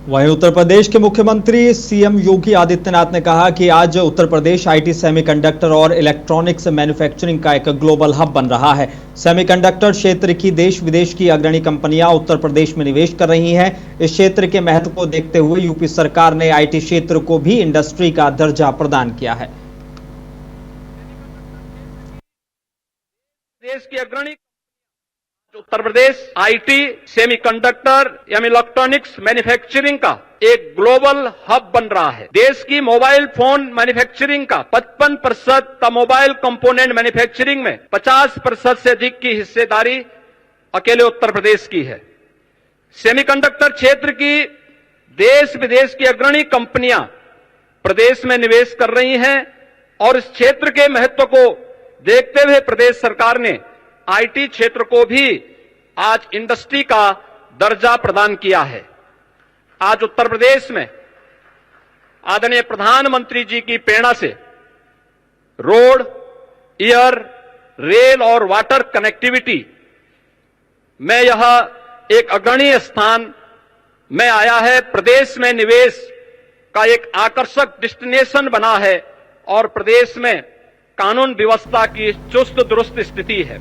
वहीं उत्तर प्रदेश के मुख्यमंत्री सीएम योगी आदित्यनाथ ने कहा कि आज उत्तर प्रदेश आईटी सेमीकंडक्टर और इलेक्ट्रॉनिक्स मैन्युफैक्चरिंग का एक ग्लोबल हब बन रहा है। सेमीकंडक्टर क्षेत्र की देश विदेश की अग्रणी कंपनियां उत्तर प्रदेश में निवेश कर रही हैं। इस क्षेत्र के महत्व को देखते हुए यूपी सरकार ने आईटी क्षेत्र को भी इंडस्ट्री का दर्जा प्रदान किया है। देश की अग्रणी उत्तर प्रदेश आईटी सेमीकंडक्टर एवं इलेक्ट्रॉनिक्स मैन्युफैक्चरिंग का एक ग्लोबल हब बन रहा है। देश की मोबाइल फोन मैन्युफैक्चरिंग का 55% मोबाइल कंपोनेंट मैन्युफैक्चरिंग में 50% से अधिक की हिस्सेदारी अकेले उत्तर प्रदेश की है। सेमीकंडक्टर क्षेत्र की देश विदेश की अग्रणी कंपनियां प्रदेश में निवेश कर रही हैं और इस क्षेत्र के महत्व को देखते हुए प्रदेश सरकार ने आईटी क्षेत्र को भी आज इंडस्ट्री का दर्जा प्रदान किया है। आज उत्तर प्रदेश में आदरणीय प्रधानमंत्री जी की प्रेरणा से रोड, एयर, रेल और वाटर कनेक्टिविटी में यह एक अग्रणी स्थान में आया है। प्रदेश में निवेश का एक आकर्षक डेस्टिनेशन बना है और प्रदेश में कानून व्यवस्था की चुस्त दुरुस्त स्थिति है।